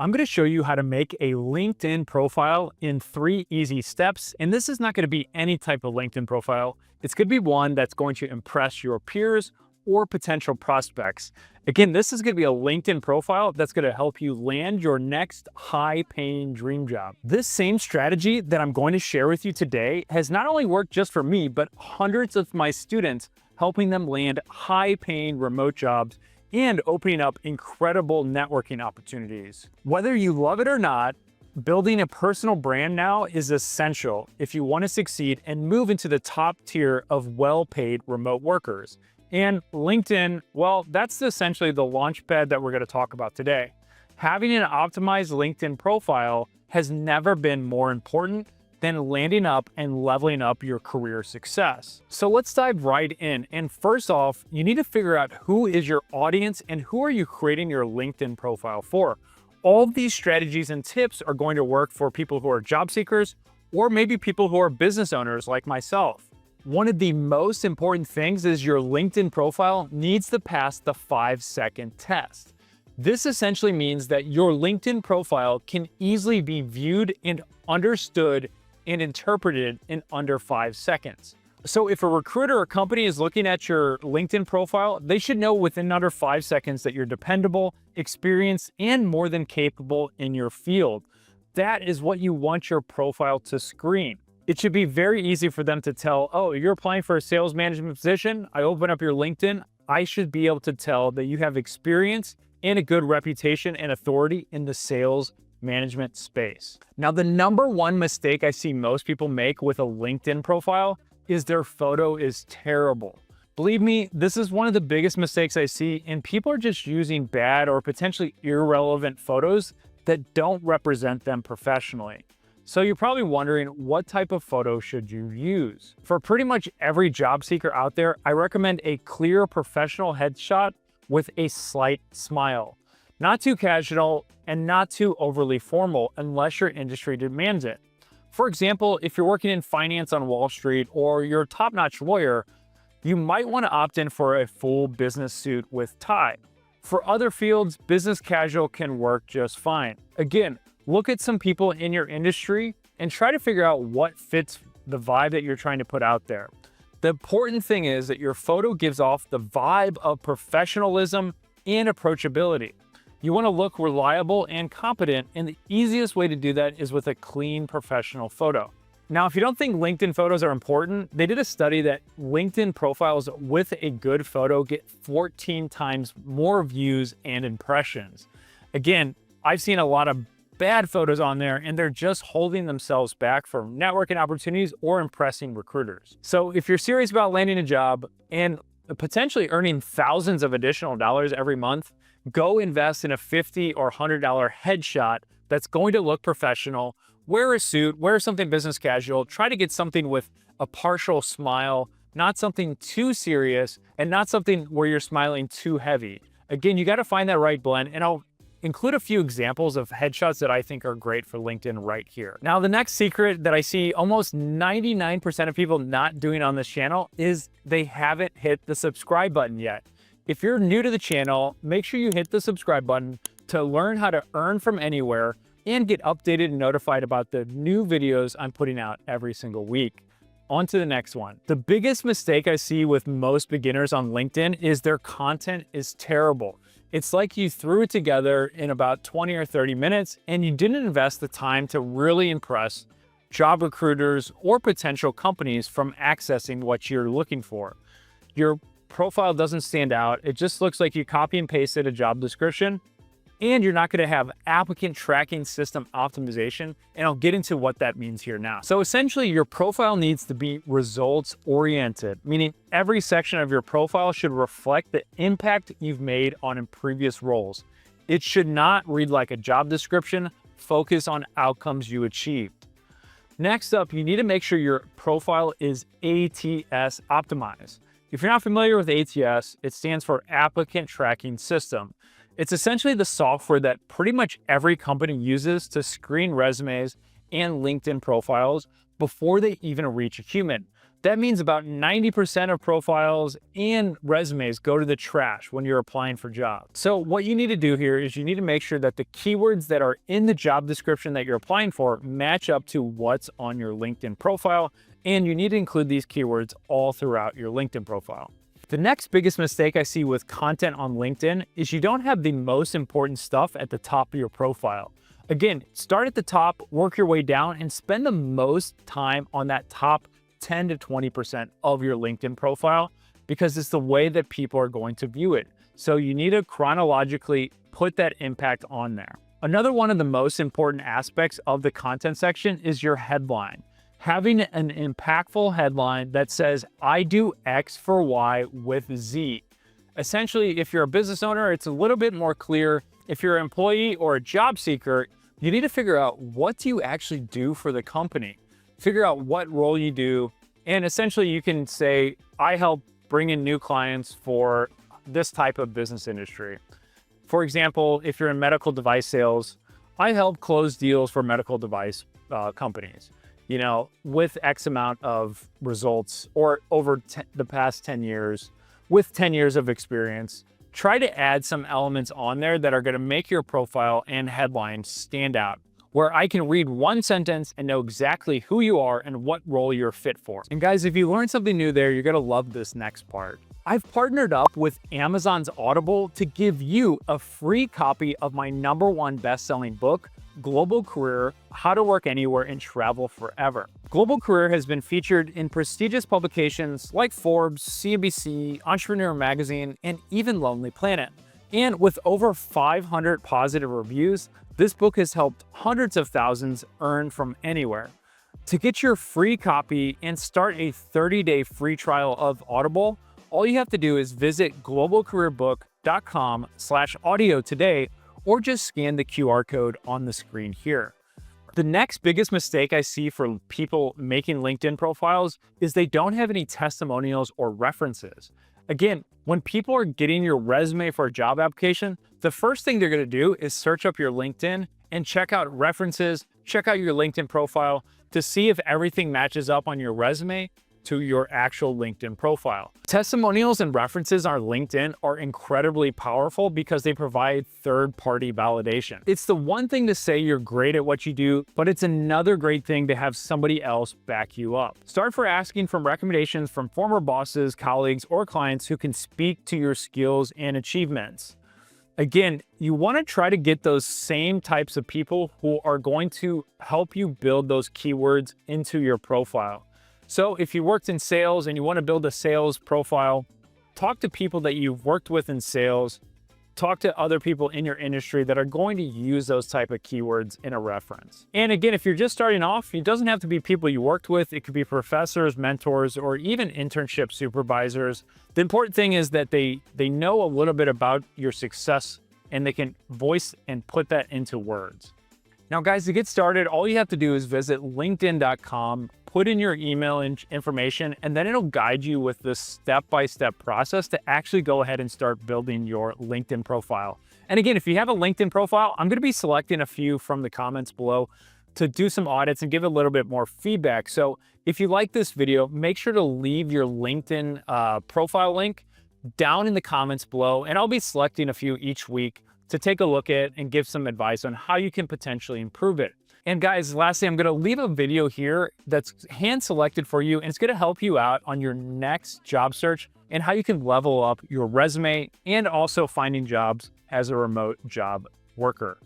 I'm going to show you how to make a LinkedIn profile in 3 easy steps. And this is not going to be any type of LinkedIn profile. It's going to be one that's going to impress your peers or potential prospects. Again, this is going to be a LinkedIn profile that's going to help you land your next high-paying dream job. This same strategy that I'm going to share with you today has not only worked just for me, but hundreds of my students, helping them land high-paying remote jobs and opening up incredible networking opportunities. Whether you love it or not, building a personal brand now is essential if you want to succeed and move into the top tier of well-paid remote workers. And LinkedIn, well, that's essentially the launchpad that we're going to talk about today. Having an optimized LinkedIn profile has never been more important than landing up and leveling up your career success. So let's dive right in. And first off, you need to figure out who is your audience and who are you creating your LinkedIn profile for. All of these strategies and tips are going to work for people who are job seekers or maybe people who are business owners like myself. One of the most important things is your LinkedIn profile needs to pass the 5-second test. This essentially means that your LinkedIn profile can easily be viewed and understood and interpreted in under 5 seconds. So if a recruiter or company is looking at your LinkedIn profile, they should know within under 5 seconds that you're dependable, experienced, and more than capable in your field. That is what you want your profile to screen. It should be very easy for them to tell, oh, you're applying for a sales management position. I open up your LinkedIn. I should be able to tell that you have experience and a good reputation and authority in the sales management space. Now, the number one mistake I see most people make with a LinkedIn profile is their photo is terrible. Believe me, this is one of the biggest mistakes I see, and people are just using bad or potentially irrelevant photos that don't represent them professionally. So you're probably wondering, what type of photo should you use? For pretty much every job seeker out there, I recommend a clear professional headshot with a slight smile. Not too casual and not too overly formal unless your industry demands it. For example, if you're working in finance on Wall Street or you're a top-notch lawyer, you might want to opt in for a full business suit with tie. For other fields, business casual can work just fine. Again, look at some people in your industry and try to figure out what fits the vibe that you're trying to put out there. The important thing is that your photo gives off the vibe of professionalism and approachability. You want to look reliable and competent, and the easiest way to do that is with a clean professional photo. Now, if you don't think LinkedIn photos are important, they did a study that LinkedIn profiles with a good photo get 14 times more views and impressions. Again, I've seen a lot of bad photos on there, and they're just holding themselves back from networking opportunities or impressing recruiters. So if you're serious about landing a job and potentially earning thousands of additional dollars every month, go invest in a $50 or $100 headshot that's going to look professional. Wear a suit, wear something business casual, try to get something with a partial smile, not something too serious, and not something where you're smiling too heavy. Again, you got to find that right blend, and I'll include a few examples of headshots that I think are great for LinkedIn right here. Now, the next secret that I see almost 99% of people not doing on this channel is they haven't hit the subscribe button yet. If you're new to the channel, make sure you hit the subscribe button to learn how to earn from anywhere and get updated and notified about the new videos I'm putting out every single week. On to the next one. The biggest mistake I see with most beginners on LinkedIn is their content is terrible. It's like you threw it together in about 20 or 30 minutes and you didn't invest the time to really impress job recruiters or potential companies from accessing what you're looking for. Your profile doesn't stand out. It just looks like you copy and pasted a job description, and you're not going to have applicant tracking system optimization. And I'll get into what that means here now. So essentially, your profile needs to be results oriented, meaning every section of your profile should reflect the impact you've made on previous roles. It should not read like a job description. Focus on outcomes you achieved. Next up, you need to make sure your profile is ATS optimized. If you're not familiar with ATS, it stands for Applicant Tracking System. It's essentially the software that pretty much every company uses to screen resumes and LinkedIn profiles before they even reach a human. That means about 90% of profiles and resumes go to the trash when you're applying for jobs. So what you need to do here is you need to make sure that the keywords that are in the job description that you're applying for match up to what's on your LinkedIn profile, and you need to include these keywords all throughout your LinkedIn profile. The next biggest mistake I see with content on LinkedIn is you don't have the most important stuff at the top of your profile. Again, start at the top, work your way down, and spend the most time on that top 10 to 20% of your LinkedIn profile, because it's the way that people are going to view it. So you need to chronologically put that impact on there. Another one of the most important aspects of the content section is your headline. Having an impactful headline that says, I do X for Y with Z. Essentially, if you're a business owner, it's a little bit more clear. If you're an employee or a job seeker, you need to figure out, what do you actually do for the company? Figure out what role you do, and essentially you can say, I help bring in new clients for this type of business industry. For example, if you're in medical device sales, I help close deals for medical device companies, with X amount of results, or over the past 10 years, with 10 years of experience. Try to add some elements on there that are going to make your profile and headline stand out, where I can read one sentence and know exactly who you are and what role you're fit for. And guys, if you learned something new there, you're gonna love this next part. I've partnered up with Amazon's Audible to give you a free copy of my #1 best-selling book, Global Career: How to Work Anywhere and Travel Forever. Global Career has been featured in prestigious publications like Forbes, CNBC, Entrepreneur Magazine, and even Lonely Planet. And with over 500 positive reviews, this book has helped hundreds of thousands earn from anywhere. To get your free copy and start a 30-day free trial of Audible, all you have to do is visit globalcareerbook.com/audio today, or just scan the QR code on the screen here. The next biggest mistake I see for people making LinkedIn profiles is they don't have any testimonials or references. Again, when people are getting your resume for a job application, the first thing they're going to do is search up your LinkedIn and check out references, check out your LinkedIn profile to see if everything matches up on your resume to your actual LinkedIn profile. Testimonials and references on LinkedIn are incredibly powerful because they provide third-party validation. It's the one thing to say you're great at what you do, but it's another great thing to have somebody else back you up. Start for asking for recommendations from former bosses, colleagues, or clients who can speak to your skills and achievements. Again, you want to try to get those same types of people who are going to help you build those keywords into your profile. So if you worked in sales and you want to build a sales profile, talk to people that you've worked with in sales, talk to other people in your industry that are going to use those type of keywords in a reference. And again, if you're just starting off, it doesn't have to be people you worked with. It could be professors, mentors, or even internship supervisors. The important thing is that they know a little bit about your success and they can voice and put that into words. Now guys, to get started, all you have to do is visit linkedin.com, put in your email information, and then it'll guide you with this step-by-step process to actually go ahead and start building your LinkedIn profile. And again, if you have a LinkedIn profile, I'm gonna be selecting a few from the comments below to do some audits and give a little bit more feedback. So if you like this video, make sure to leave your LinkedIn profile link down in the comments below, and I'll be selecting a few each week to take a look at and give some advice on how you can potentially improve it. And guys, lastly, I'm gonna leave a video here that's hand-selected for you, and it's gonna help you out on your next job search and how you can level up your resume and also finding jobs as a remote job worker.